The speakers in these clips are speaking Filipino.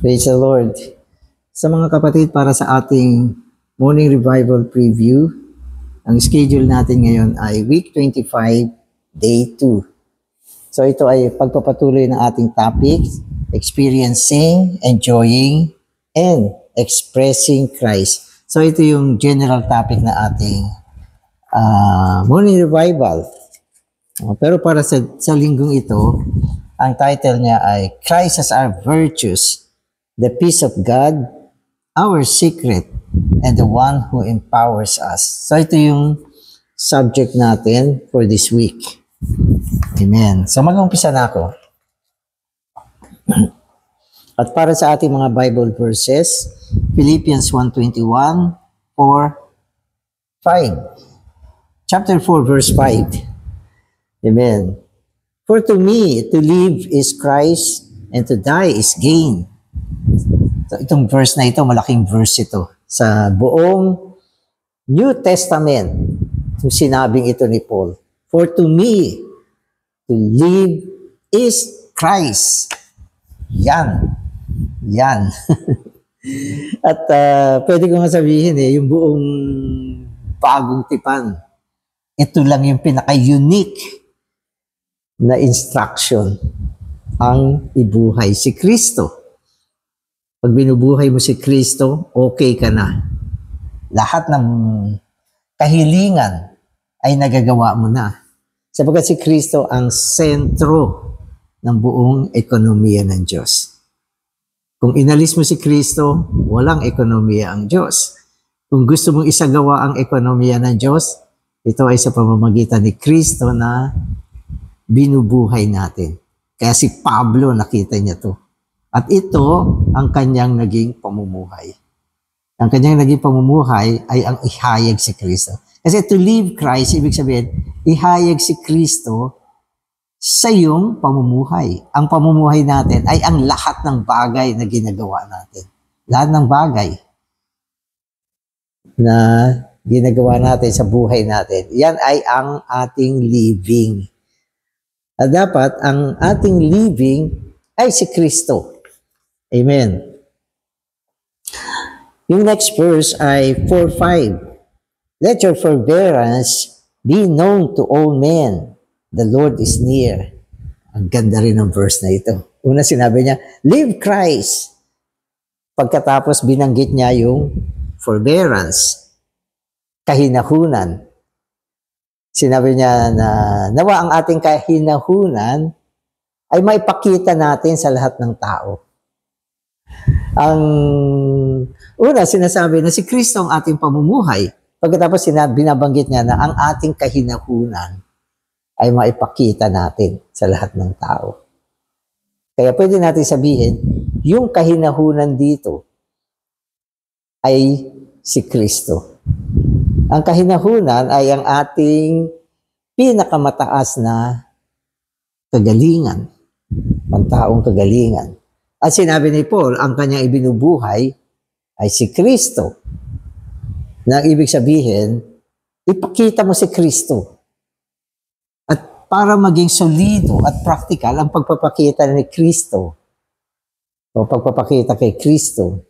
Praise the Lord. Sa mga kapatid, para sa ating morning revival preview, ang schedule natin ngayon ay week 25, day 2. So ito ay pagpapatuloy ng ating topics, experiencing, enjoying, and expressing Christ. So ito yung general topic na ating morning revival. Pero para sa linggong ito, ang title niya ay Christ as our virtues, the peace of God, our secret, and the one who empowers us. So ito yung subject natin for this week. Amen. So mag-umpisa na ako. At para sa ating mga Bible verses, Philippians 1:21, 4, 5. Chapter 4, verse 5. Amen. For to me, to live is Christ, and to die is gain. So, itong verse na ito, malaking verse ito. Sa buong New Testament, yung sinabing ito ni Paul. For to me, to live is Christ. Yan. Yan. At pwede ko nga sabihin yung buong bagong tipan, ito lang yung pinaka-unique na instruction, ang ibuhay si Kristo. Pag binubuhay mo si Kristo, okay ka na. Lahat ng kahilingan ay nagagawa mo na. Sapagkat si Kristo ang sentro ng buong ekonomiya ng Diyos. Kung inalis mo si Kristo, walang ekonomiya ang Diyos. Kung gusto mong isagawa ang ekonomiya ng Diyos, ito ay sa pamamagitan ni Kristo na binubuhay natin. Kaya si Pablo nakita niya to. At ito ang kanyang naging pamumuhay. Ang kanyang naging pamumuhay ay ang ihayag si Kristo. Kasi to live Christ, ibig sabihin, ihayag si Kristo sa iyong pamumuhay. Ang pamumuhay natin ay ang lahat ng bagay na ginagawa natin. Lahat ng bagay na ginagawa natin sa buhay natin. Yan ay ang ating living. At dapat ang ating living ay si Kristo. Amen. Yung next verse ay 4:5. Let your forbearance be known to all men. The Lord is near. Ang ganda rin ng verse na ito. Una sinabi niya, live Christ. Pagkatapos binanggit niya yung forbearance, kahinahunan. Sinabi niya na nawa ang ating kahinahunan ay maipakita natin sa lahat ng tao. Ang una, sinasabi na si Kristo ang ating pamumuhay. Pagkatapos binabanggit niya na ang ating kahinahunan ay maipakita natin sa lahat ng tao. Kaya pwede natin sabihin, yung kahinahunan dito ay si Kristo. Ang kahinahunan ay ang ating pinakamataas na kagalingan, pantaong kagalingan. At sinabi ni Paul, ang kanyang ibinubuhay ay si Kristo. Na ibig sabihin, ipakita mo si Kristo. At para maging solido at practical ang pagpapakita ni Kristo, o pagpapakita kay Kristo,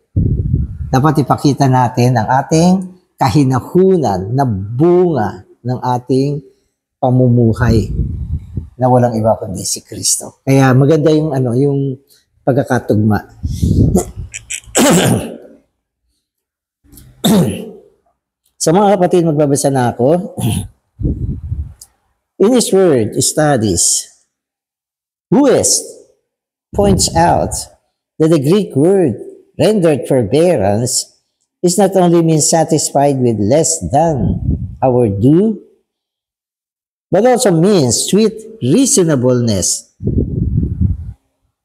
dapat ipakita natin ang ating kahinahunan na bunga ng ating pamumuhay na walang iba kundi si Kristo. Kaya maganda yung yung pagkakatugma. Sa mga kapatid, magbabasa na ako. In his word studies, West points out that the Greek word rendered forbearance is not only means satisfied with less than our due, but also means sweet reasonableness.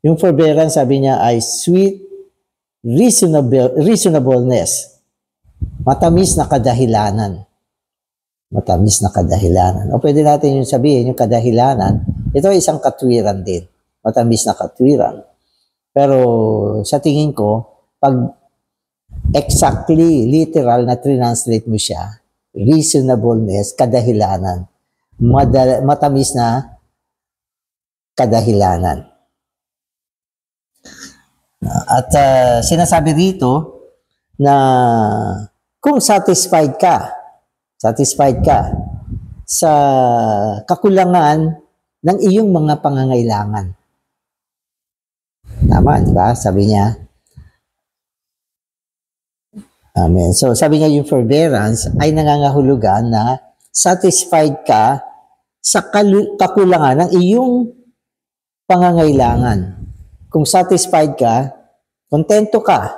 Yung forbearance, sabi niya, ay sweet reasonableness. Matamis na kadahilanan. Matamis na kadahilanan. O pwede natin yung sabihin, yung kadahilanan, ito ay isang katwiran din. Matamis na katwiran. Pero sa tingin ko, pag exactly, literal na translate mo siya, reasonableness, kadahilanan. Matamis na kadahilanan. At sinasabi rito na kung satisfied ka sa kakulangan ng iyong mga pangangailangan. Tama, di ba? Sabi niya. Amen. So, sabi niya yung forbearance ay nangangahulugan na satisfied ka sa kakulangan ng iyong pangangailangan. Kung satisfied ka, kontento ka,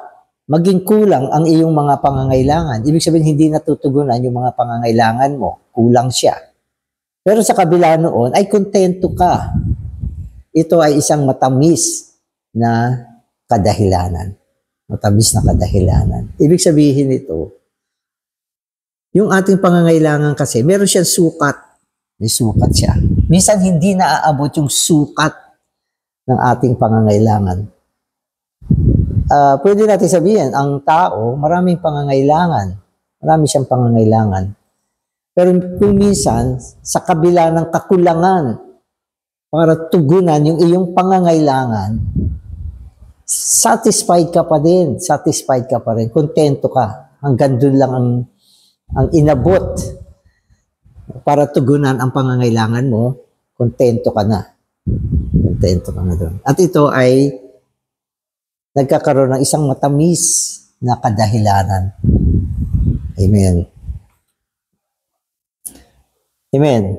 maging kulang ang iyong mga pangangailangan. Ibig sabihin, hindi natutugunan yung mga pangangailangan mo. Kulang siya. Pero sa kabila noon, ay kontento ka. Ito ay isang matamis na kadahilanan. Matamis na kadahilanan. Ibig sabihin ito, yung ating pangangailangan kasi, meron siyang sukat. May sukat siya. Minsan hindi naaabot yung sukat ng ating pangangailangan. Pwede natin sabihin, ang tao, maraming pangangailangan. Marami siyang pangangailangan. Pero kung minsan, sa kabila ng kakulangan, para tugunan yung iyong pangangailangan, satisfied ka pa din. Satisfied ka pa rin. Kontento ka. Hanggang doon lang ang inabot para tugunan ang pangangailangan mo, kontento ka na. Kontento ka na doon. At ito ay nagkakaroon ng isang matamis na kadahilanan. Amen. Amen.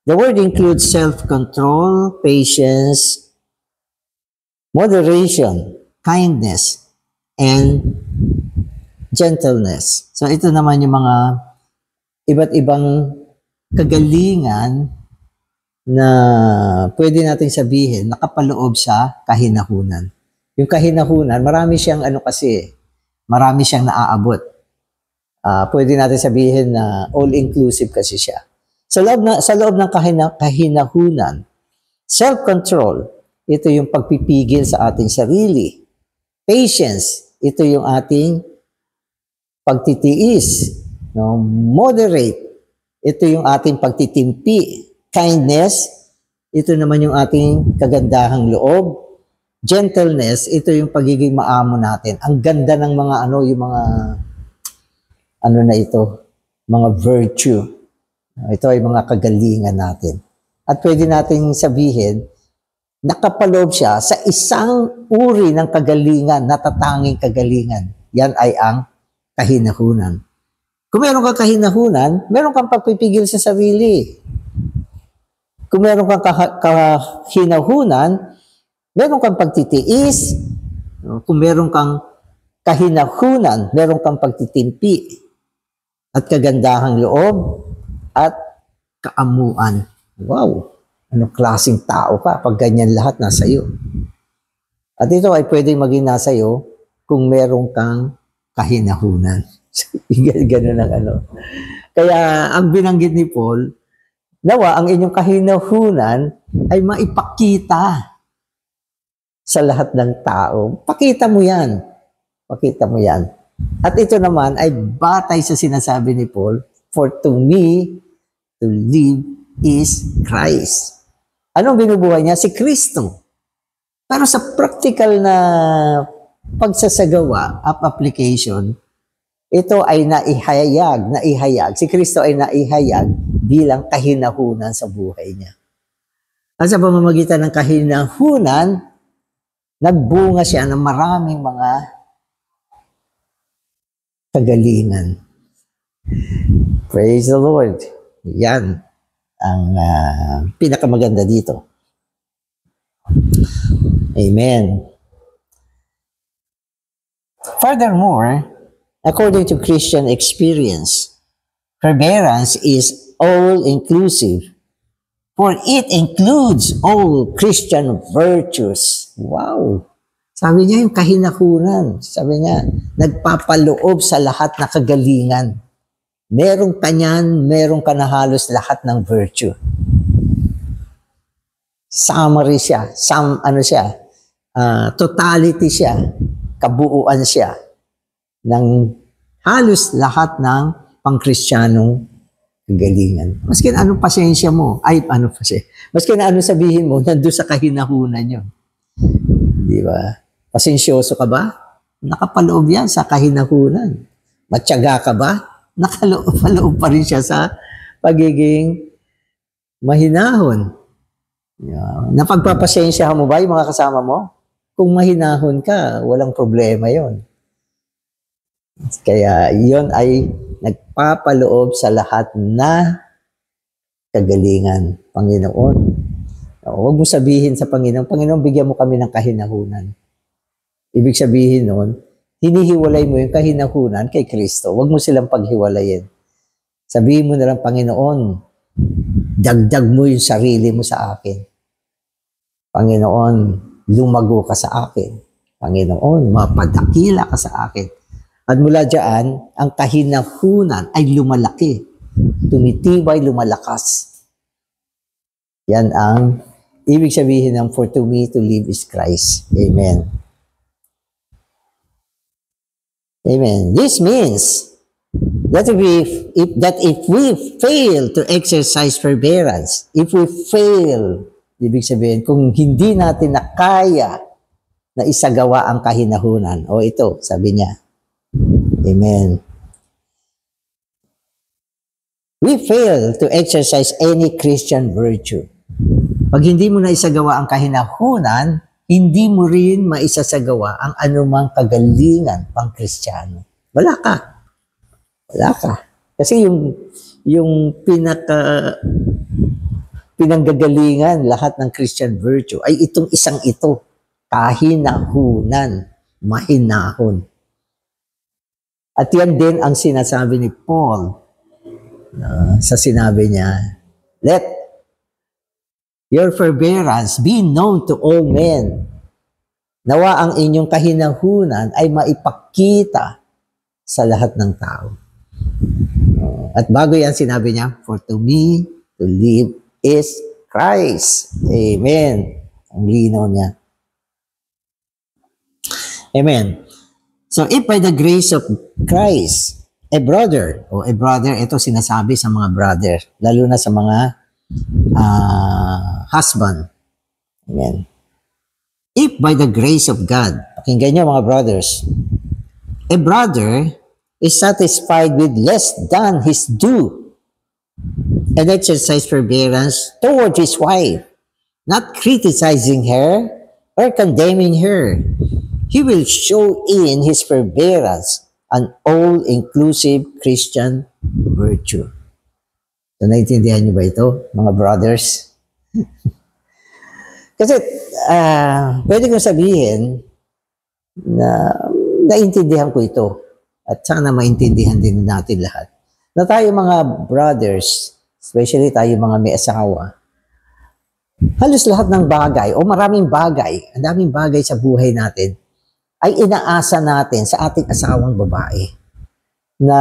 The word includes self-control, patience, moderation, kindness, and gentleness. So ito naman yung mga iba't ibang kagalingan na pwede natin sabihin nakapaloob sa kahinahunan. Yung kahinahunan, marami siyang marami siyang naaabot. Pwede natin sabihin na all-inclusive kasi siya. Sa loob ng kahinahunan, self-control, ito yung pagpipigil sa ating sarili. Patience, ito yung ating pagtitiis. No? Moderate, ito yung ating pagtitimpi. Kindness, ito naman yung ating kagandahang loob. Gentleness, ito yung pagiging maamo natin. Ang ganda ng mga mga virtue. Ito ay mga kagalingan natin. At pwede nating sabihin, nakapaloob siya sa isang uri ng kagalingan, natatanging kagalingan. Yan ay ang kahinahunan. Kung meron kang kahinahunan, meron kang pagpipigil sa sarili. Kung meron kang kahinahunan, meron kang pagtitiis. Kung meron kang kahinahunan, meron kang pagtitimpi. At kagandahang loob, at kaamuan. Wow! Anong klaseng tao ka pag ganyan lahat nasa iyo? At ito ay pwedeng maging nasa iyo kung meron kang kahinahunan. Ganun ang Kaya ang binanggit ni Paul, nawa ang inyong kahinahunan ay maipakita sa lahat ng tao. Pakita mo yan. Pakita mo yan. At ito naman ay batay sa sinasabi ni Paul, for to me, to live is Christ. Anong binubuhay niya? Si Kristo. Pero sa practical na pagsasagawa, application, ito ay naihayag. Si Kristo ay naihayag bilang kahinahunan sa buhay niya. At sa pamamagitan ng kahinahunan, nagbunga siya ng maraming mga kagalingan. Praise the Lord. Yan ang pinakamaganda dito. Amen. Furthermore, according to Christian experience, forbearance is all-inclusive, for it includes all Christian virtues. Wow! Sabi niya yung kahinahunan. Sabi niya, nagpapaloob sa lahat na kagalingan. Merong kanyan, merong ka na halos lahat ng virtue. Summary siya, totality siya, kabuuan siya ng halos lahat ng pangkristyanong kagalingan. Maski na anong pasensya mo, maski na anong sabihin mo, nandun sa kahinahunan yun. Di ba? Pasensyoso ka ba? Nakapaloob yan sa kahinahunan. Matyaga ka ba? Nakapaloob pa rin siya sa pagiging mahinahon. Napagpapasensyahan mo ba yung mga kasama mo? Kung mahinahon ka, walang problema yon. Kaya yon ay nagpapaloob sa lahat na kagalingan, Panginoon. Huwag mo sabihin sa Panginoon, Panginoon, bigyan mo kami ng kahinahunan. Ibig sabihin nun, hinihiwalay mo yung kahinahunan kay Kristo. Huwag mo silang paghiwalayin. Sabihin mo na lang, Panginoon, dagdag mo yung sarili mo sa akin. Panginoon, lumago ka sa akin. Panginoon, mapadakila ka sa akin. At mula dyan, ang kahinahunan ay lumalaki. Tumitibay, lumalakas. Yan ang ibig sabihin ng for to me to live is Christ. Amen. Amen. This means that if we fail to exercise forbearance, if we fail, ibig sabihin, kung hindi natin nakaya na isagawa ang kahinahunan, o ito, sabi niya, amen. We fail to exercise any Christian virtue. Pag hindi mo na isagawa ang kahinahunan, hindi mo rin maisasagawa ang anumang kagalingan pang Kristiyano. Wala ka. Wala ka. Kasi yung pinanggagalingan lahat ng Christian virtue ay itong isang ito. Kahinahunan. Mahinahon. At yan din ang sinasabi ni Paul sa sinabi niya, let your forbearance be known to all men. Nawa ang inyong kahinahunan ay maipakita sa lahat ng tao. At bago yan sinabi niya, for to me to live is Christ. Amen. Ang linaw niya. Amen. So if by the grace of Christ, a brother, ito sinasabi sa mga brother, lalo na sa mga husband. Amen. If by the grace of God, pakinggan niyo mga brothers, a brother is satisfied with less than his due and exercise forbearance toward his wife, not criticizing her or condemning her, he will show in his forbearance an all-inclusive Christian virtue. So, naiintindihan niyo ba ito, mga brothers? Kasi, pwede kong sabihin na naiintindihan ko ito at sana maintindihan din natin lahat. Na tayo mga brothers, especially tayo mga may asawa, halos lahat ng bagay o maraming bagay, ang daming bagay sa buhay natin, ay inaasa natin sa ating asawang babae na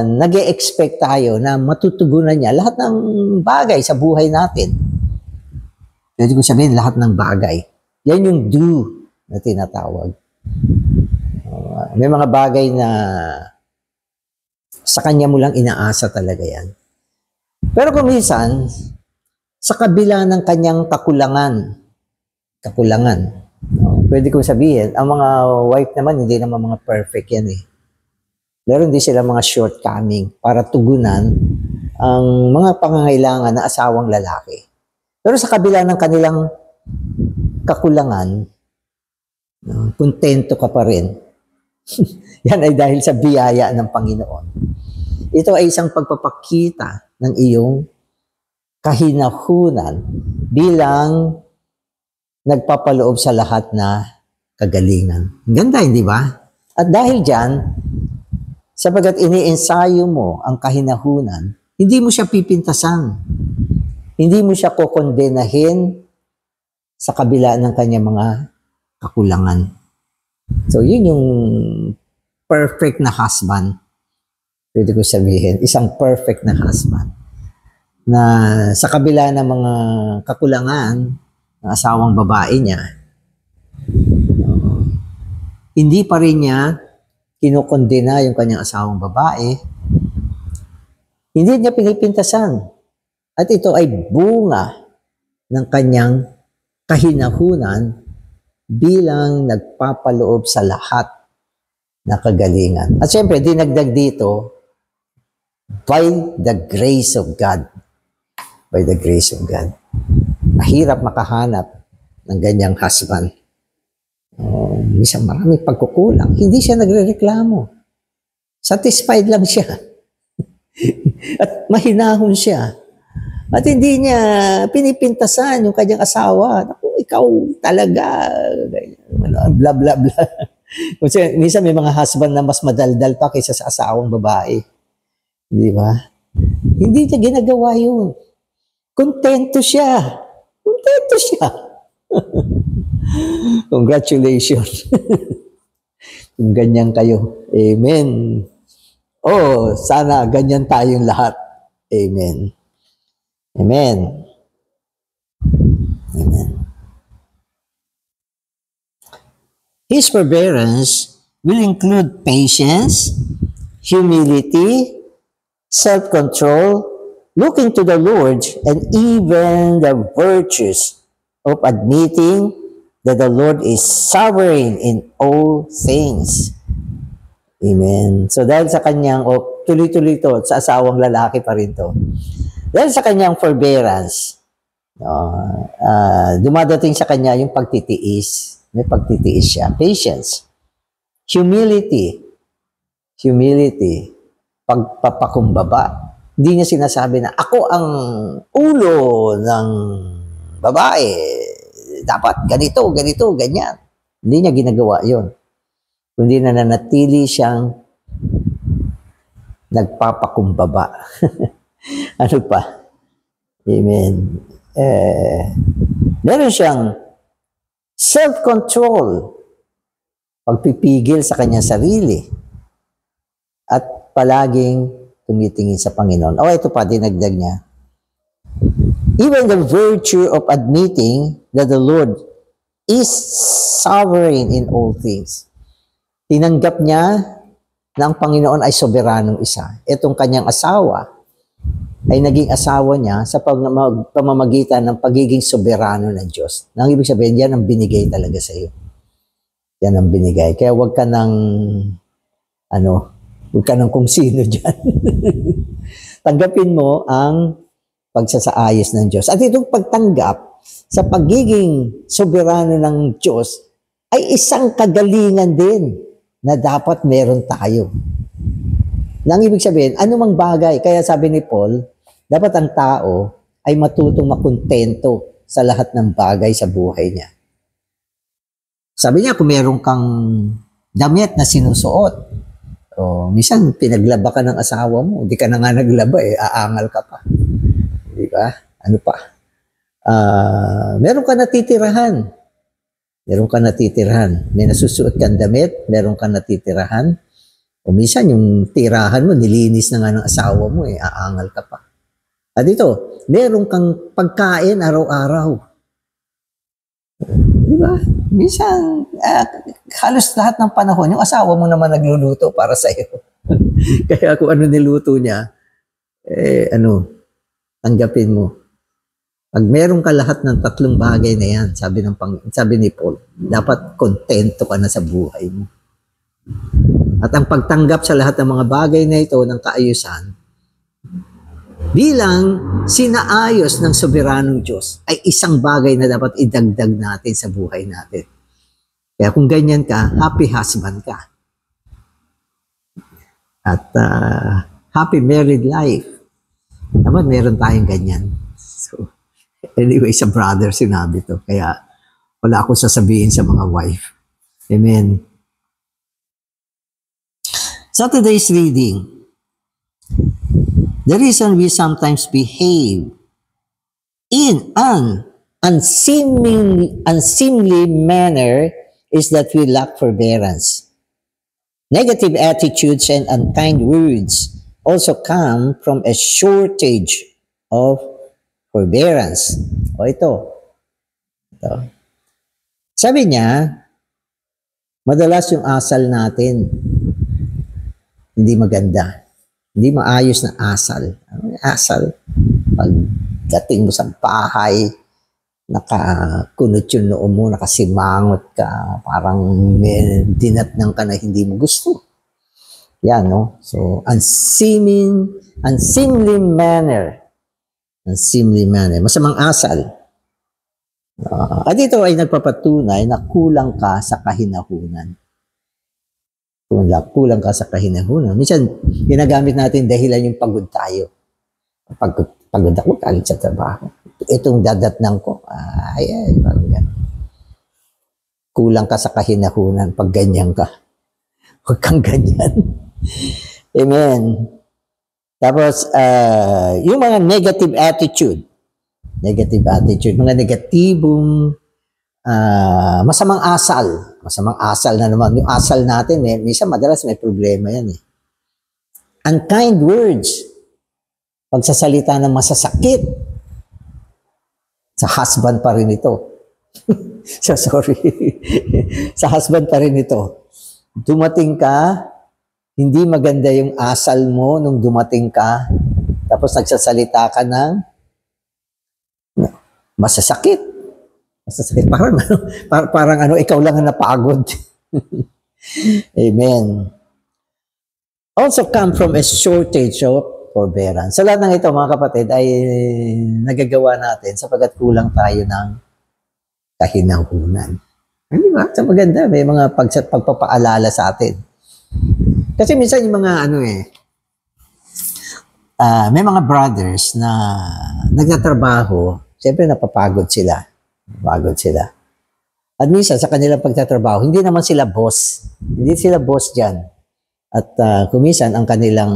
nag-e-expect tayo na matutugunan niya lahat ng bagay sa buhay natin. Pwede ko sabihin, lahat ng bagay. Yan yung due na tinatawag. May mga bagay na sa kanya mo lang inaasa talaga yan. Pero kung minsan, sa kabila ng kanyang kakulangan, pwede ko sabihin, ang mga wife naman, hindi naman mga perfect yan eh. Meron din sila mga shortcoming para tugunan ang mga pangangailangan ng asawang lalaki. Pero sa kabila ng kanilang kakulangan, kontento ka pa rin. Yan ay dahil sa biyaya ng Panginoon. Ito ay isang pagpapakita ng iyong kahinahunan bilang nagpapaloob sa lahat na kagalingan. Ganda, hindi ba? At dahil dyan, sapagkat iniensayo mo ang kahinahunan, hindi mo siya pipintasan. Hindi mo siya kukondenahin sa kabila ng kanyang mga kakulangan. So, yun yung perfect na husband. Pwede ko sabihin, isang perfect na husband. Na sa kabila ng mga kakulangan ng asawang babae niya, hindi pa rin niya kinukondena yung kanyang asawang babae, hindi niya pinipintasan. At ito ay bunga ng kanyang kahinahunan bilang nagpapaloob sa lahat na kagalingan. At syempre, dinagdag dito, by the grace of God. By the grace of God. Mahirap makahanap ng ganyang husband. Minsan marami pagkukulang. Hindi siya nagrereklamo. Satisfied lang siya. At mahinahon siya. At hindi niya pinipintasan yung kanyang asawa. Naku, ikaw talaga. Bla bla bla. Kasi minsan may mga husband na mas madaldal pa kaysa sa asawang babae. Di ba? Hindi niya ginagawa yun. Kontento siya. Kontento siya. Congratulations. Kung ganyan kayo. Amen. Oh, sana ganyan tayong lahat. Amen. Amen. Amen. His forbearance will include patience, humility, self-control, looking to the Lord, and even the virtues of admitting that the Lord is sovereign in all things. Amen. So dahil sa kanyang, tuloy-tuloy to, sa asawang lalaki pa rin to. Dahil sa kanyang forbearance, dumadating sa kanya yung pagtitiis. May pagtitiis siya. Patience. Humility. Humility. Pagpapakumbaba. Hindi niya sinasabi na, ako ang ulo ng babae. Dapat ganito, ganito, ganyan. Hindi niya ginagawa yon. Kundi nananatili siyang nagpapakumbaba. Ano pa? Amen. Meron siyang self-control, pagpipigil sa kanyang sarili, at palaging tumitingin sa Panginoon. Ito pa, dinagdag niya. Even the virtue of admitting that the Lord is sovereign in all things. Tinanggap niya na ang Panginoon ay soberanong isa. Itong kanyang asawa ay naging asawa niya sa pamamagitan ng pagiging soberano ng Diyos. Nang ibig sabihin, yan ang binigay talaga sa iyo. Yan ang binigay. Kaya huwag ka ng kung sino dyan. Tanggapin mo ang pagsasaayos ng Diyos. At itong pagtanggap sa pagiging soberano ng Diyos ay isang kagalingan din na dapat meron tayo. Nang ibig sabihin, anumang bagay, kaya sabi ni Paul, dapat ang tao ay matutong makontento sa lahat ng bagay sa buhay niya. Sabi niya, kung meron kang damit na sinusuot, minsan pinaglaba ka ng asawa mo, hindi ka na nga naglaba aangal ka pa. Di ba? Ano pa? Meron ka natitirahan. Meron ka natitirahan. May nasusuot kang damit, meron ka natitirahan. O minsan yung tirahan mo, nilinis na nga ng asawa mo, aangal ka pa. At ito, meron kang pagkain araw-araw. Di ba? Minsan, halos lahat ng panahon, yung asawa mo naman nagluluto para sa iyo. Kaya kung ano niluto niya, tanggapin mo. Pag meron ka lahat ng tatlong bagay na yan, sabi ni Paul, dapat kontento ka na sa buhay mo. At ang pagtanggap sa lahat ng mga bagay na ito ng kaayusan, bilang sinaayos ng soberanong Diyos, ay isang bagay na dapat idagdag natin sa buhay natin. Kaya kung ganyan ka, happy husband ka. At happy married life. Dapat meron tayong ganyan. So, anyway, sa brother sinabi to. Kaya wala akong sasabihin sa mga wife. Amen. So today's reading, the reason we sometimes behave in an unseemly manner is that we lack forbearance. Negative attitudes and unkind words also come from a shortage of forbearance. Ito. Sabi niya, madalas yung asal natin hindi maganda. Hindi maayos na asal. Asal, pagdating mo sa bahay, nakakunot yung noo mo, nakasimangot ka, parang may dinatnang ka na hindi mo gusto. Yan, no? So, unseemly manner. Unseemly manner. Masamang asal. At ito ay nagpapatunay na kulang ka sa kahinahunan. Kulang ka sa kahinahunan. Minsan, ginagamit natin dahilan yung pagod tayo. Pagod ako, galit sa trabaho. Itong dadatnang ko, parang yan. Kulang ka sa kahinahunan pag ganyan ka. Huwag kang ganyan. Amen. Tapos, yung mga negative attitude, mga negatibong masamang asal na naman. Yung asal natin, minsan madalas may problema yan eh. Unkind words, pagsasalita ng masasakit, sa husband pa rin ito. Sorry. Sa husband pa rin ito. Dumating ka, hindi maganda yung asal mo nung dumating ka, tapos nagsasalita ka ng masasakit. Parang ikaw lang ang napagod. Amen. Also come from a shortage of forbearance. Sa lahat ng ito, mga kapatid, ay nagagawa natin sapagkat kulang tayo ng kahinahunan. Di ba? Sa maganda, may mga pagpapaalala sa atin. Kasi minsan yung mga may mga brothers na nagtatrabaho, siyempre napapagod sila. At minsan sa kanilang pagtatrabaho, hindi naman sila boss. Hindi sila boss dyan. At kumisan ang kanilang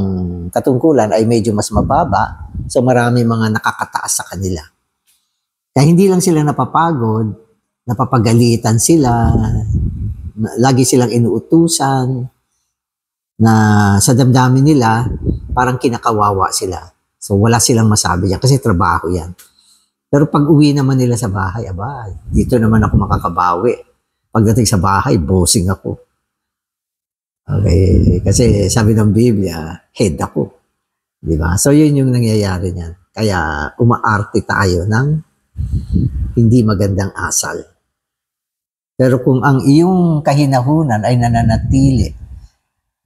katungkulan ay medyo mas mababa, so marami mga nakakataas sa kanila. Kaya hindi lang sila napapagod, napapagalitan sila, lagi silang inuutusan, na sa damdamin nila, parang kinakawawa sila. So wala silang masabi yan, kasi trabaho yan. Pero pag uwi naman nila sa bahay, dito naman ako makakabawi. Pagdating sa bahay, bossing ako. Okay, kasi sabi ng Biblia, head ako. Di ba? So yun yung nangyayari niyan. Kaya umaarte tayo ng hindi magandang asal. Pero kung ang iyong kahinahunan ay nananatili,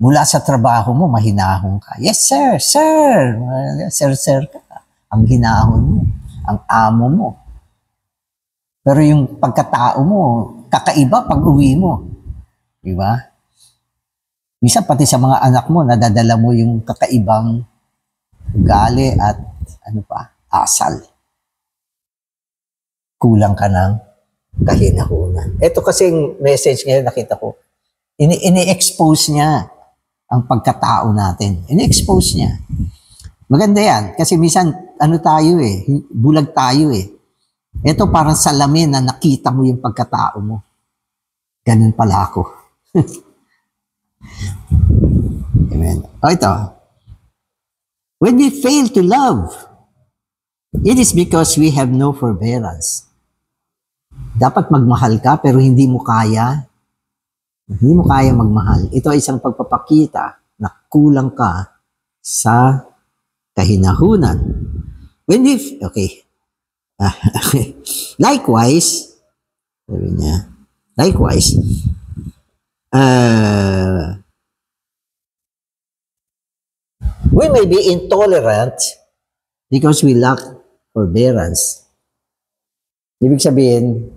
mula sa trabaho mo, mahinahon ka. Yes, sir, sir. Sir ka. Ang hinahon mo, ang amo mo. Pero yung pagkatao mo, kakaiba pag uwi mo. Di ba? Minsan pati sa mga anak mo, nadadala mo yung kakaibang ugali at asal. Kulang ka ng kahinahunan. Ito kasing message ngayon nakita ko. Ini-expose niya ang pagkatao natin. Ini-expose niya. Maganda yan. Kasi minsan, tayo bulag tayo Ito parang salamin na nakita mo yung pagkatao mo. Ganun pala ako. Amen. Ito. When we fail to love, it is because we have no forbearance. Dapat magmahal ka pero hindi mo kaya. Hindi mo kaya magmahal. Ito ay isang pagpapakita na kulang ka sa kahinahunan. Okay. Likewise, we may be intolerant because we lack forbearance. Ibig sabihin,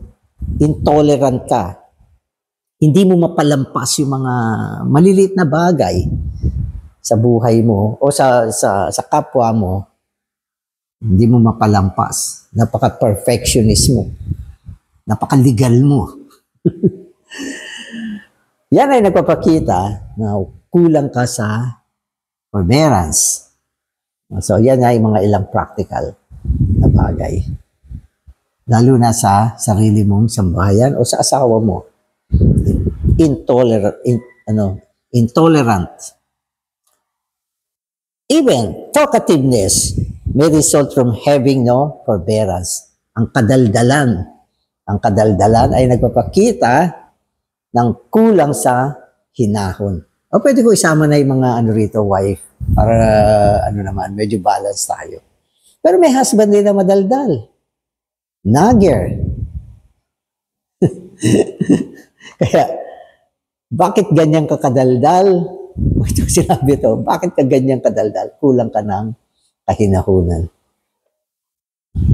intolerant ka. Hindi mo mapalampas yung mga maliliit na bagay sa buhay mo o sa kapwa mo. Hindi mo mapalampas. Napaka-perfectionist mo. Napaka-legal mo. Yan ay nagpapakita na kulang ka sa forbearance. So, yan ay mga ilang practical na bagay. Lalo na sa sarili mong sambahayan o sa asawa mo. Intolerant. Even talkativeness may result from having no forbearance. Ang kadaldalan ay nagpapakita ng kulang sa hinahon. O pwede ko isama na yung mga wife, para medyo balance tayo. Pero may husband din na madaldal. nagger. Kaya, bakit ganyan ka kadaldal? Ito sinabi to, bakit ka ganyan kadaldal? Kulang ka ng kahinahunan.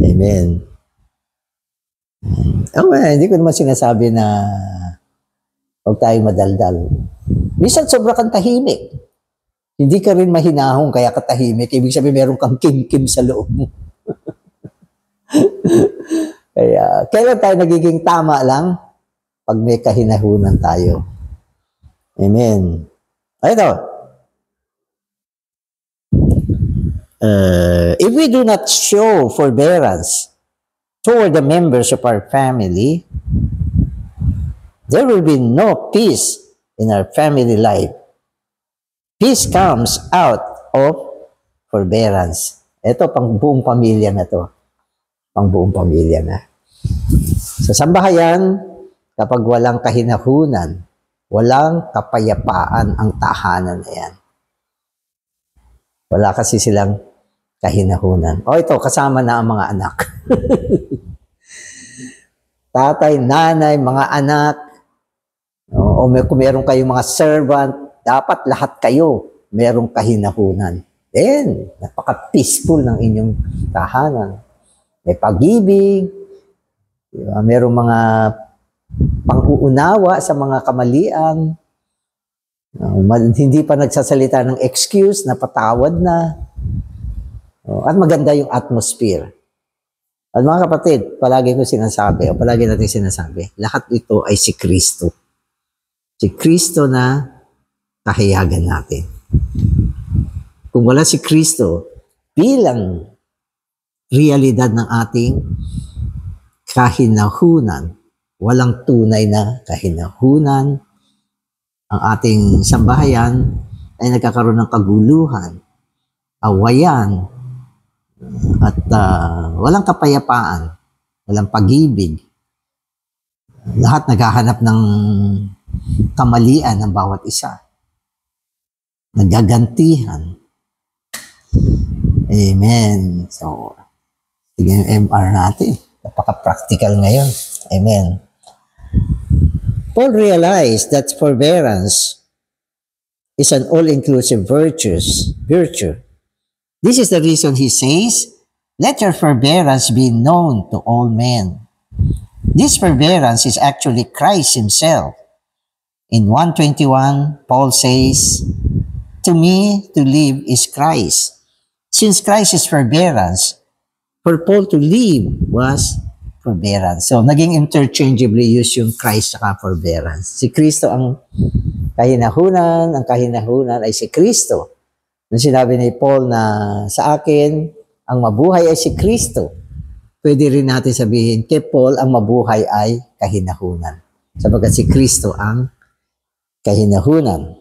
Amen. Hindi ko naman sinasabi na huwag tayong madaldal. Minsan sobra kang tahimik. Hindi ka rin mahinahong kaya katahimik. Ibig sabihin meron kang kim-kim sa loob mo. Kaya, kailan tayo nagiging tama lang? Pag may kahinahunan tayo. Amen. Ito. If we do not show forbearance toward the members of our family, there will be no peace in our family life. Peace comes out of forbearance. Ito, pang buong pamilya na to. Pang buong pamilya na. Sa sambahayan, kapag walang kahinahunan, walang kapayapaan ang tahanan na yan. Wala kasi silang kahinahunan. O ito, kasama na ang mga anak. Tatay, nanay, mga anak, o kung meron kayong mga servant, dapat lahat kayo merong kahinahunan. Then, napaka-peaceful ng inyong tahanan. May pag-ibig, merong mga pang-uunawa sa mga kamalian, hindi pa nagsasalita ng excuse, napatawad na, at maganda yung atmosphere. At mga kapatid, palagi natin sinasabi, lahat ito ay si Kristo. Si Kristo na kahayagan natin. Kung wala si Kristo, bilang realidad ng ating kahinahunan, walang tunay na kahinahunan, ang ating sambahayan ay nagkakaroon ng kaguluhan, awayan, at walang kapayapaan, walang pag-ibig. Lahat naghahanap ng kamalian ng bawat isa. Nagagantihan. Amen. So, sige yung MR natin. Napaka-practical ngayon. Amen. Paul realized that forbearance is an all-inclusive virtue. This is the reason he says, "Let your forbearance be known to all men." This forbearance is actually Christ himself. In 1:21, Paul says, "To me, to live is Christ." Since Christ is forbearance, for Paul to live was forbearance. So, naging interchangeably used yung Christ saka forbearance. Si Kristo ang kahinahunan ay si Kristo. Nung sinabi ni Paul na sa akin, ang mabuhay ay si Kristo, pwede rin natin sabihin, kay Paul, ang mabuhay ay kahinahunan. Sabagat si Kristo ang kahinahunan.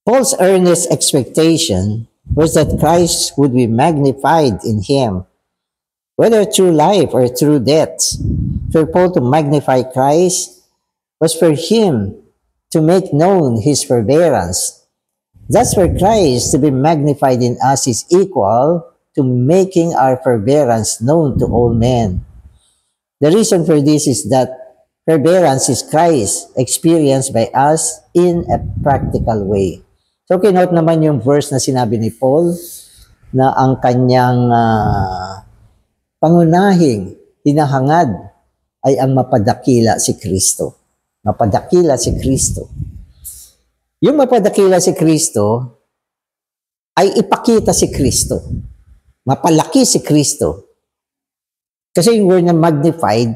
Paul's earnest expectation was that Christ would be magnified in him, whether through life or through death. For Paul to magnify Christ was for him to make known his forbearance. Thus for Christ to be magnified in us is equal to making our forbearance known to all men. The reason for this is that forbearance is Christ experienced by us in a practical way. So, kinote naman yung verse na sinabi ni Paul na ang kanyang pangunahing hinahangad ay ang mapadakila si Kristo. Mapadakila si Kristo. Yung mapadakila si Kristo ay ipakita si Kristo. Mapalaki si Kristo. Kasi yung word na magnified,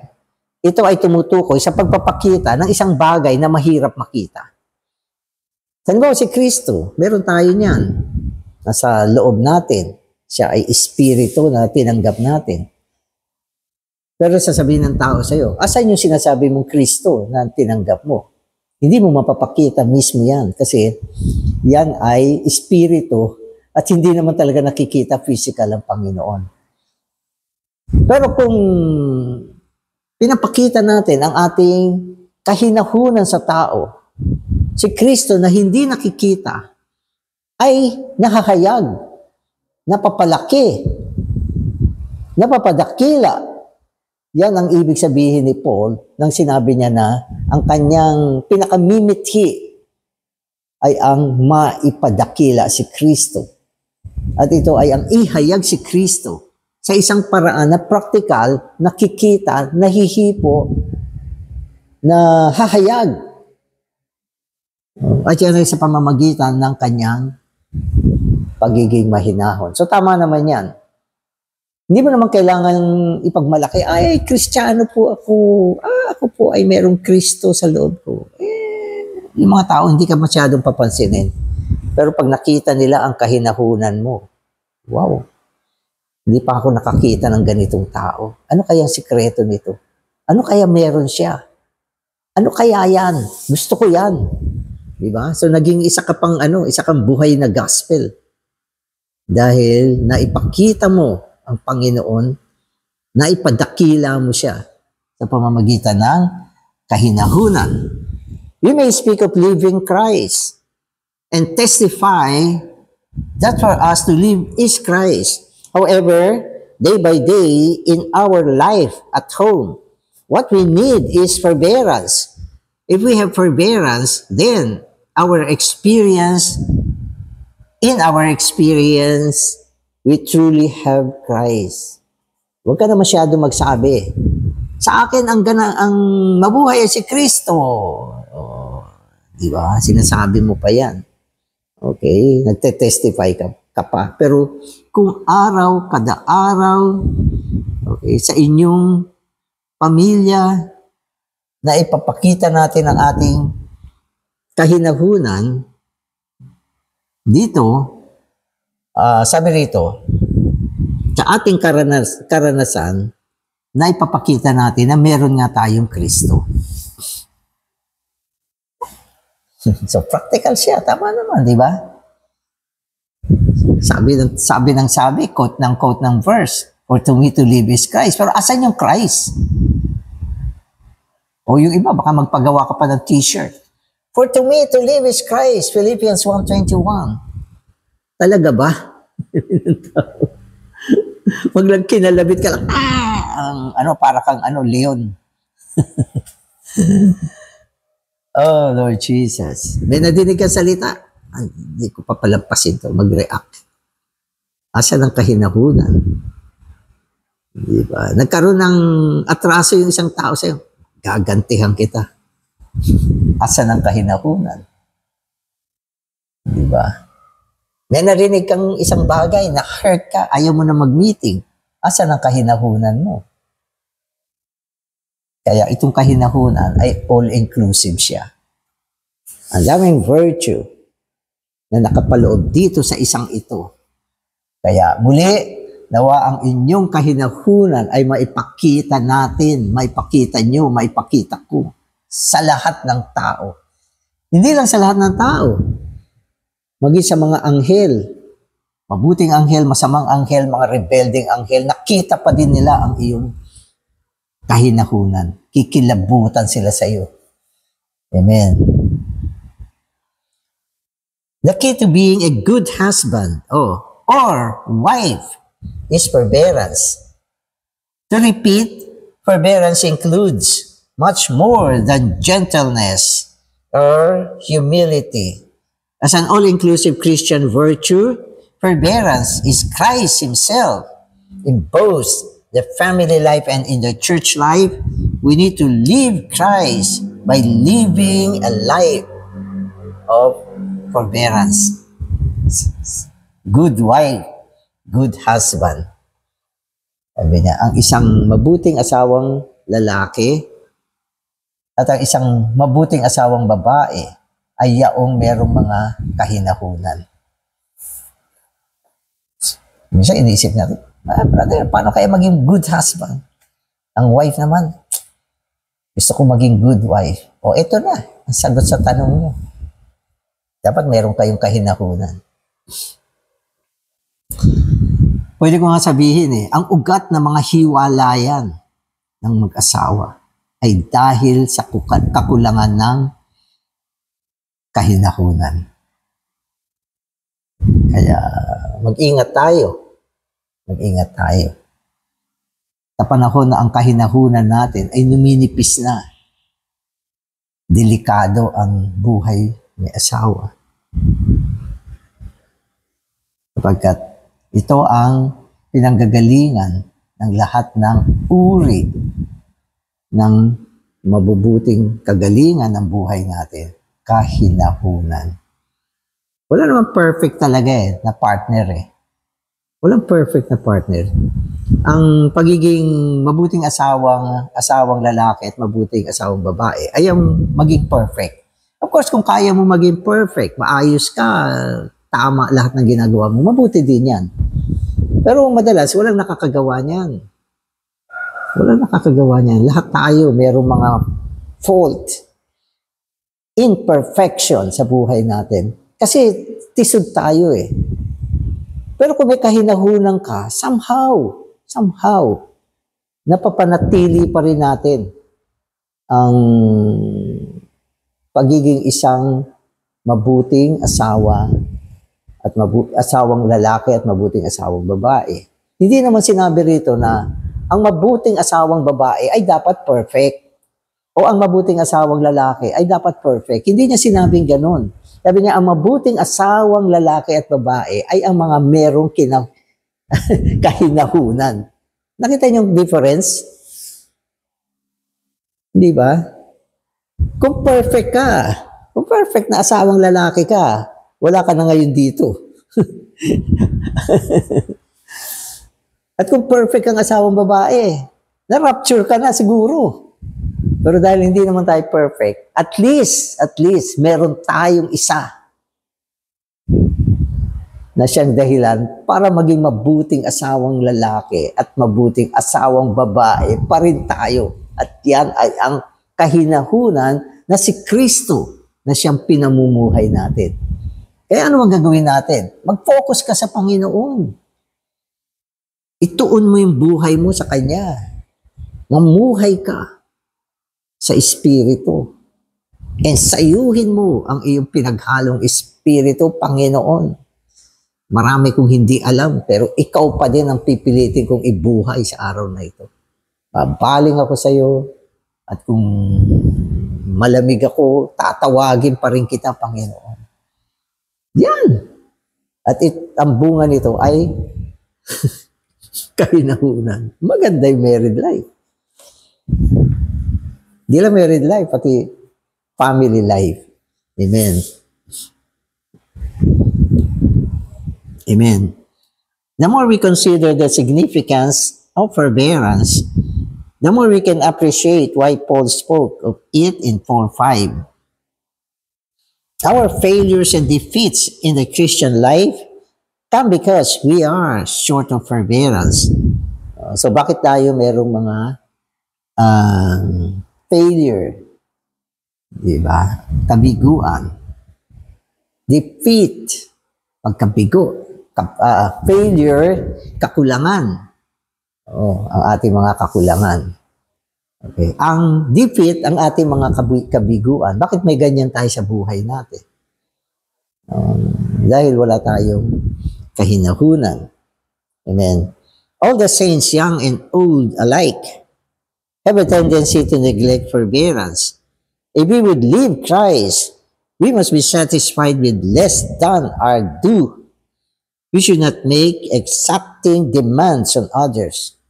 ito ay tumutukoy sa pagpapakita ng isang bagay na mahirap makita. Halimbawa si Kristo, meron tayo niyan. Nasa loob natin. Siya ay espiritu na tinanggap natin. Pero sasabihin ng tao sa'yo, asan yung sinasabi mong Kristo na tinanggap mo? Hindi mo mapapakita mismo yan kasi yan ay espiritu at hindi naman talaga nakikita physical ang Panginoon. Pero kung pinapakita natin ang ating kahinahunan sa tao, si Kristo na hindi nakikita ay nakahayag, napapalaki, napapadakila. Yan ang ibig sabihin ni Paul nang sinabi niya na ang kanyang pinakamimithi ay ang maipadakila si Kristo. At ito ay ang ihayag si Kristo sa isang paraan na praktikal, nakikita, nahihipo, na hahayag. At yan ay sa pamamagitan ng kanyang pagiging mahinahon. So tama naman yan. Hindi mo naman kailangan ipagmalaki, ay, Kristiyano po ako. Ako po ay merong Kristo sa loob ko. Yung mga tao, hindi ka masyadong papansinin. Pero pag nakita nila ang kahinahunan mo, wow, hindi pa ako nakakita ng ganitong tao. Ano kaya ang sikreto nito? Ano kaya meron siya? Ano kaya yan? Gusto ko yan. Diba? So naging isa kang buhay na gospel. Dahil naipakita mo ang Panginoon, naipadakila mo siya sa pamamagitan ng kahinahunan. We may speak of living Christ and testify that for us to live is Christ. However, day by day in our life at home, what we need is forbearance. If we have forbearance, then in our experience, we truly have Christ. Huwag ka na masyado magsabi. Sa akin, ang mabuhay ay si Kristo. Di ba? Sinasabi mo pa yan. Okay? Nagte-testify ka pa. Pero kung araw, kada araw, okay, sa inyong pamilya, na ipapakita natin ang ating kahinahunan, dito, sabi rito, sa ating karanasan, na ipapakita natin na meron nga tayong Kristo. So, practical siya. Tama naman, di ba? Sabi, quote ng verse, for to me to live is Christ. Pero asan yung Christ? O yung iba, baka magpagawa ka pa ng t-shirt. For to me to live is Christ. Philippians 1:21. Talaga ba? Pag lang kinalabit ka lang, para kang leon. Oh, Lord Jesus. May nadinig ka salita? Hindi ko papalampasin to, mag-react. Asa ng kahinahunan? Diba? Nagkaroon ng atraso yung isang tao sa'yo. Gagantihan kita. Asa ng kahinahunan? Diba? May narinig kang isang bagay na hurt ka, ayaw mo na mag-meeting. Asa ng kahinahunan mo? Kaya itong kahinahunan ay all-inclusive siya. Ang daming virtue na nakapaloob dito sa isang ito. Kaya muli, nawa ang inyong kahinahunan ay maipakita natin, maipakita nyo, maipakita ko sa lahat ng tao. Hindi lang sa lahat ng tao. Maging sa mga anghel, mabuting anghel, masamang anghel, mga rebelding anghel, nakita pa din nila ang iyong kahinahunan. Kikilabutan sila sa iyo. Amen. The key to being a good husband or wife is forbearance. To repeat, forbearance includes much more than gentleness or humility. As an all-inclusive Christian virtue, forbearance is Christ Himself. In both the family life and in the church life, we need to live Christ by living a life of forbearance. Good wife, good husband. Sabi niya, ang isang mabuting asawang lalaki at ang isang mabuting asawang babae ay yaong merong mga kahinahunan. Minsan iniisip natin, brother, paano kaya maging good husband? Ang wife naman, gusto ko maging good wife. O ito na, ang sagot sa tanong niyo. Dapat meron kayong kahinahunan. Pwede ko nga sabihin ang ugat ng mga hiwalayan ng mag-asawa ay dahil sa kakulangan ng kahinahunan. Kaya mag-ingat tayo. Mag-ingat tayo. Sa panahon na ang kahinahunan natin ay numinipis na. Delikado ang buhay may asawa. Sapagkat ito ang pinanggagalingan ng lahat ng uri ng mabubuting kagalingan ng buhay natin, kahinahunan. Wala naman perfect talaga na partner Walang perfect na partner. Ang pagiging mabuting asawang lalaki at mabuting asawang babae ay ang maging perfect. Of course, kung kaya mo maging perfect, maayos ka, tama lahat ng ginagawa mo, mabuti din yan. Pero madalas, walang nakakagawa niyan. Lahat tayo, mayroong mga fault, imperfection sa buhay natin. Kasi tisod tayo Pero kung may kahinahunan ka, somehow, napapanatili pa rin natin ang pagiging isang mabuting asawa at asawang lalaki at mabuting asawang babae. Hindi naman sinabi rito na ang mabuting asawang babae ay dapat perfect o ang mabuting asawang lalaki ay dapat perfect. Hindi niya sinabing ganun. Sabi niya, ang mabuting asawang lalaki at babae ay ang mga merong kahinahunan. Nakita niyo yung difference? Hindi ba? Kung perfect na asawang lalaki ka, wala ka na ngayon dito. At kung perfect kang asawang babae, na-rapture ka na siguro. Pero dahil hindi naman tayo perfect, at least, meron tayong isa na siyang dahilan para maging mabuting asawang lalaki at mabuting asawang babae pa rin tayo. At yan ay ang kahinahunan na si Kristo na siyang pinamumuhay natin. Kaya ano ang gagawin natin? Mag-focus ka sa Panginoon. Ituon mo yung buhay mo sa Kanya. Mamuhay ka sa Espiritu. And sayuhin mo ang iyong pinaghalong Espiritu, Panginoon. Marami kong hindi alam, pero ikaw pa din ang pipilitin kong ibuhay sa araw na ito. Babaling ako sa iyo, at kung malamig ako, tatawagin pa rin kita, Panginoon. Yan. At ang bunga nito ay kahinahunan. Maganda yung married life. Di lang married life, pati family life. Amen. Amen. The more we consider the significance of forbearance, the more we can appreciate why Paul spoke of it in 4:5. Our failures and defeats in the Christian life come because we are short of forbearance. So bakit tayo merong mga failure? Diba? Kabiguan. Defeat. Pagkabigo. Failure, kakulangan. Ang ating mga kakulangan. Okay. Ang defeat, ang ating mga kabiguan. Bakit may ganyan tayo sa buhay natin? Dahil wala tayong kahinahunan. Amen. All the saints, young and old alike, have a tendency to neglect forbearance. If we would leave Christ, we must be satisfied with less than our due. We should not make exacting demands on others.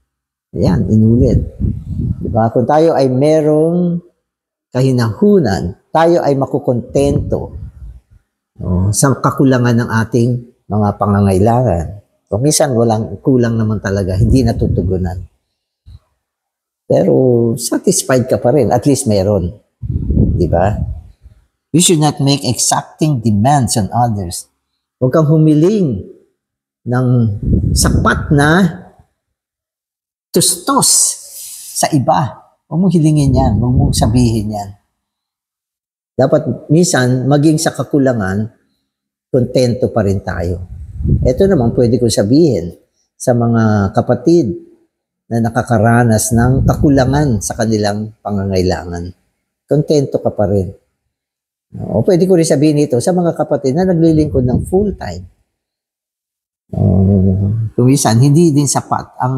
Ayan, inulit. Diba? Kung tayo ay merong kahinahunan, tayo ay makukontento sa kakulangan ng ating mga pangangailangan. Kung minsan kulang naman talaga, hindi natutugunan. Pero satisfied ka pa rin, at least meron. Diba? We should not make exacting demands on others. Huwag kang humiling ng sapat na tustos sa iba. Huwag mong hilingin yan. Huwag mong sabihin yan. Dapat minsan, maging sa kakulangan, kontento pa rin tayo. Ito naman pwede kong sabihin sa mga kapatid na nakakaranas ng kakulangan sa kanilang pangangailangan. Kontento ka pa rin. O pwede ko rin sabihin ito sa mga kapatid na naglilingkod ng full-time. Kumisan, hindi din sapat ang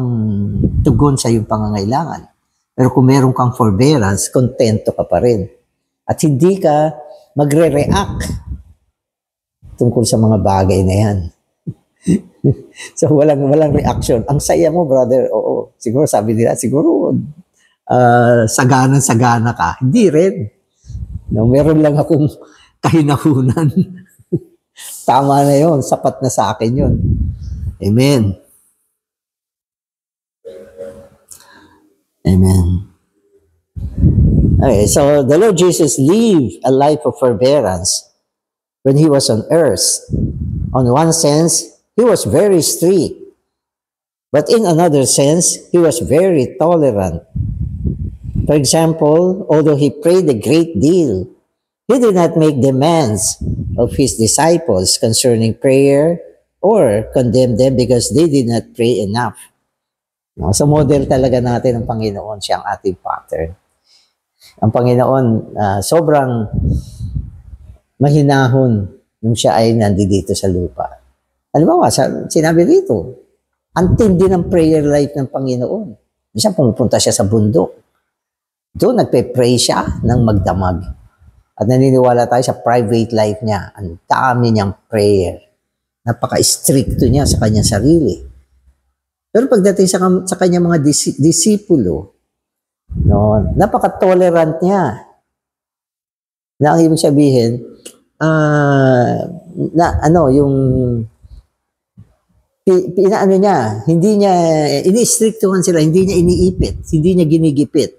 tugon sa iyong pangangailangan. Pero kung meron kang forbearance, kontento ka pa rin. At hindi ka magre-react tungkol sa mga bagay na yan. So, walang reaction. Ang saya mo, brother. Oo. Siguro, sabi nila, siguro, sagana ka. Hindi rin. No, meron lang akong kahinahunan. Tama na yon, sapat na sa akin yon. Amen. Amen. Okay, so the Lord Jesus lived a life of forbearance when he was on earth. On one sense, he was very strict. But in another sense, he was very tolerant. For example, although he prayed a great deal, he did not make demands of his disciples concerning prayer or condemn them because they did not pray enough. No? So model talaga natin ang Panginoon, siya ang ating pattern. Ang Panginoon, sobrang mahinahon nung siya ay nandito sa lupa. Alam mo, sinabi rito, ang tindi ng prayer life ng Panginoon. Minsan pumupunta siya sa bundok. Doon nagpe-pray siya ng magdamag. At naniniwala tayo sa private life niya. Ang dami niyang prayer. Napaka-stricto niya sa kanyang sarili. Pero pagdating sa kanyang mga disipulo, no, napaka-tolerant niya. Na ang ibig sabihin, yung pinaano niya, hindi niya, ini-strictuhan sila, hindi niya iniipit, hindi niya ginigipit.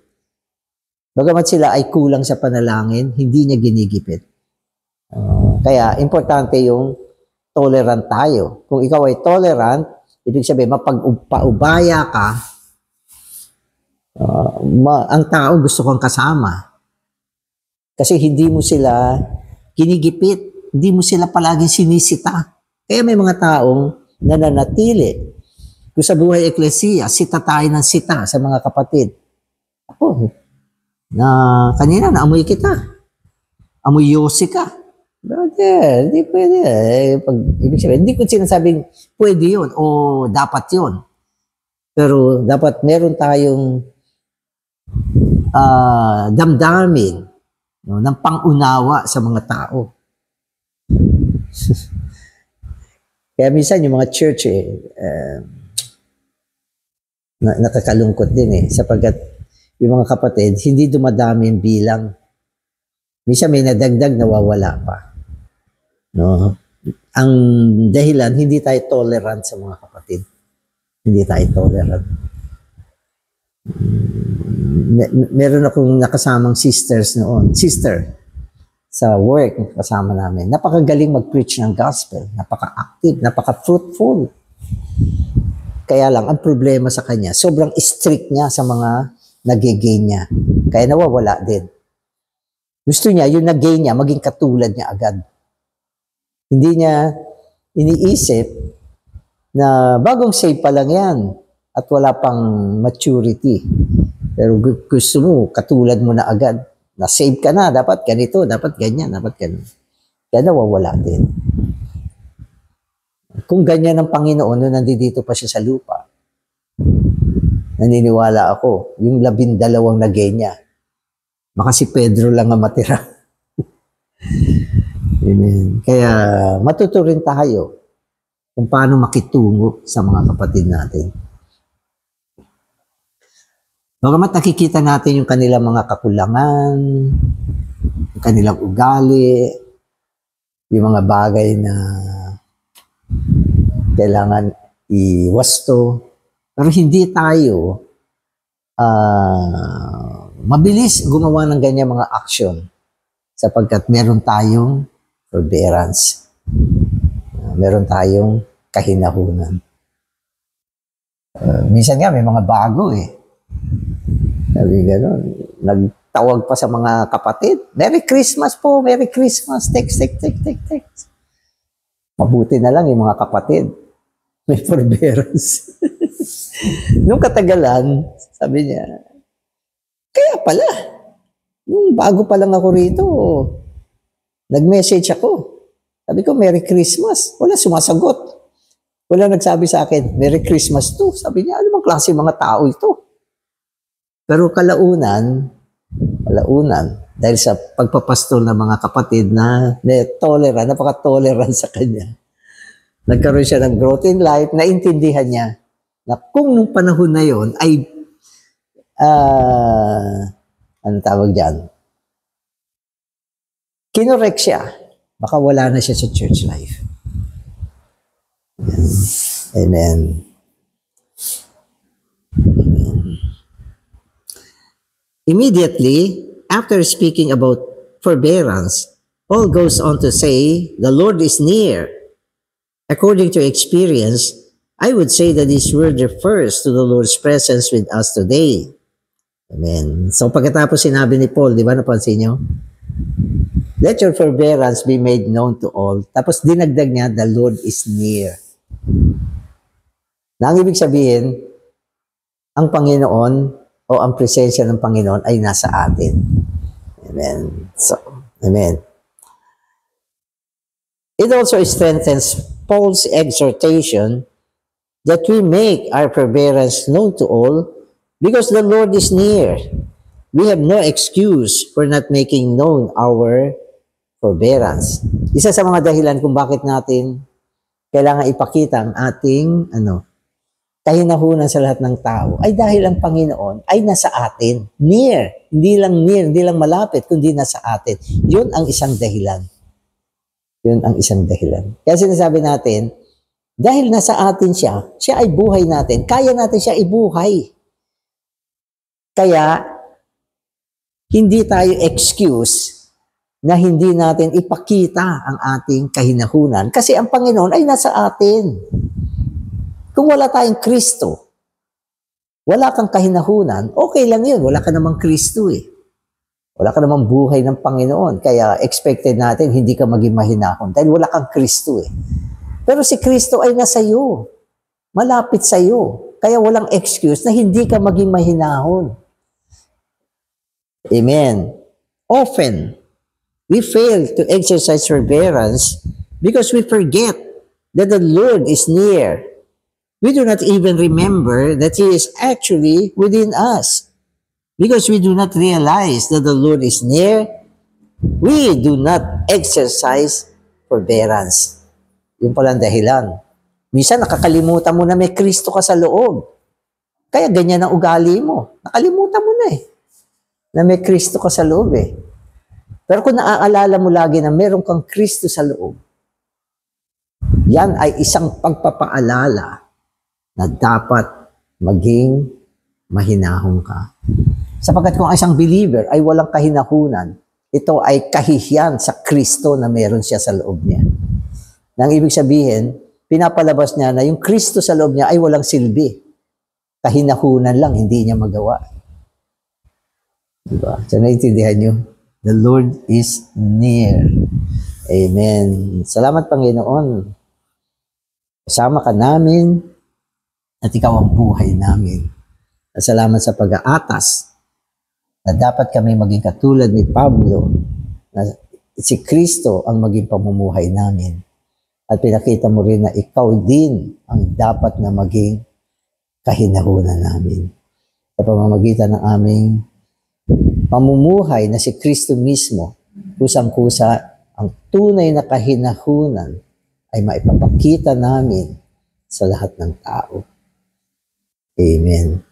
Bagamat sila ay kulang sa panalangin, hindi niya ginigipit. Kaya, importante yung tolerant tayo. Kung ikaw ay tolerant, ibig sabihin, mapag-ubaya ka, ang tao gusto kang kasama. Kasi hindi mo sila ginigipit, hindi mo sila palaging sinisita. Kaya may mga taong nananatili. Kung sa buhay eklesiya, sita tayo ng sita sa mga kapatid. Ako, na kanina naamoy kita. Amoy yosi ka. Brother, hindi pwede. Ibig sabihin, hindi ko sinasabing pwede yun o dapat yun. Pero dapat meron tayong damdamin, no, ng pangunawa sa mga tao. Kaya minsan yung mga church nakakalungkot din sapagkat yung mga kapatid, hindi dumadami yung bilang. Minsan may nadagdag, nawawala pa. No? Ang dahilan, hindi tayo tolerant sa mga kapatid. Hindi tayo tolerant. Meron akong nakasamang sister sa work kasama namin. Napakagaling mag-preach ng gospel. Napaka-active, napaka-fruitful. Kaya lang, ang problema sa kanya, sobrang strict niya sa mga nag-gain niya. Kaya nawawala din. Gusto niya, yung nag-gain niya, maging katulad niya agad. Hindi niya iniisip na bagong save pa lang yan at wala pang maturity. Pero gusto mo, katulad mo na agad. Na-save ka na, dapat ganito, dapat ganyan, dapat ganyan. Kaya nawawala din. Kung ganyan ang Panginoon, nung nandito pa siya sa lupa, naniniwala ako, yung 12 nagay niya, baka si Pedro lang ang matira. Amen. Kaya matuto rin tayo kung paano makitungo sa mga kapatid natin. Bagamat nakikita natin yung kanilang mga kakulangan, yung kanilang ugali, yung mga bagay na kailangan iwasto, pero hindi tayo mabilis gumawa ng ganyan mga action sapagkat meron tayong forbearance. Meron tayong kahinahunan. Minsan nga may mga bago Sabi gano'n. Nagtawag pa sa mga kapatid. Merry Christmas po, Merry Christmas. Text. Mabuti na lang yung mga kapatid. May forbearance. Nung katagalan, sabi niya, kaya pala, nung bago pa lang ako rito, nag-message ako. Sabi ko, Merry Christmas. Wala sumasagot. Wala nagsabi sa akin, Merry Christmas to. Sabi niya, ano bang klase mga tao ito? Pero kalaunan, dahil sa pagpapastol ng mga kapatid na napaka-tolerant sa kanya, nagkaroon siya ng growth in life, naintindihan niya na kung nung panahon na yon ay, ano tawag dyan, kinorek siya, baka wala na siya sa church life. Amen. Immediately, after speaking about forbearance, Paul goes on to say, the Lord is near. According to experience, I would say that this word refers to the Lord's presence with us today. Amen. So pagkatapos sinabi ni Paul, di ba napansin nyo? Let your forbearance be made known to all. Tapos dinagdag niya, the Lord is near. Na ang ibig sabihin, ang Panginoon o ang presensya ng Panginoon ay nasa atin. Amen. So, amen. It also strengthens Paul's exhortation that we make our forbearance known to all because the Lord is near. We have no excuse for not making known our forbearance. Isa sa mga dahilan kung bakit natin kailangan ipakita ang ating kahinahunan sa lahat ng tao ay dahil ang Panginoon ay nasa atin. Near. Hindi lang malapit, kundi nasa atin. Yun ang isang dahilan. Kaya sinasabi natin, dahil nasa atin siya ay buhay natin. Kaya natin siya ibuhay. Kaya, hindi tayo excuse na hindi natin ipakita ang ating kahinahunan. Kasi ang Panginoon ay nasa atin. Kung wala tayong Kristo, wala kang kahinahunan, okay lang yun. Wala ka namang Kristo eh. Wala ka namang buhay ng Panginoon. Kaya expected natin hindi ka maging mahinahon dahil wala kang Kristo eh. Pero si Kristo ay nasa iyo. Malapit sa iyo. Kaya walang excuse na hindi ka maging mahinahon. Amen. Often, we fail to exercise forbearance because we forget that the Lord is near. We do not even remember that He is actually within us. Because we do not realize that the Lord is near, we do not exercise forbearance. Yung palang dahilan. Minsan nakakalimutan mo na may Kristo ka sa loob. Kaya ganyan ang ugali mo. Nakalimutan mo na eh. Na may Kristo ka sa loob eh. Pero kung naaalala mo lagi na meron kang Kristo sa loob, yan ay isang pagpapaalala na dapat maging mahinahon ka. Sapagkat kung isang believer ay walang kahinahunan, ito ay kahihiyan sa Kristo na meron siya sa loob niya. Nang ibig sabihin, pinapalabas niya na yung Kristo sa loob niya ay walang silbi. Kahinahunan lang, hindi niya magawa. Diba? So, naiintindihan niyo? The Lord is near. Amen. Salamat, Panginoon. Kasama ka namin at ikaw ang buhay namin. Salamat sa pag-aatas na dapat kami maging katulad ni Pablo na si Kristo ang maging pamumuhay namin. At pinakita mo rin na ikaw din ang dapat na maging kahinahunan namin. Sa pamamagitan ng aming pamumuhay na si Kristo mismo, kusang-kusa ang tunay na kahinahunan ay maipapakita namin sa lahat ng tao. Amen.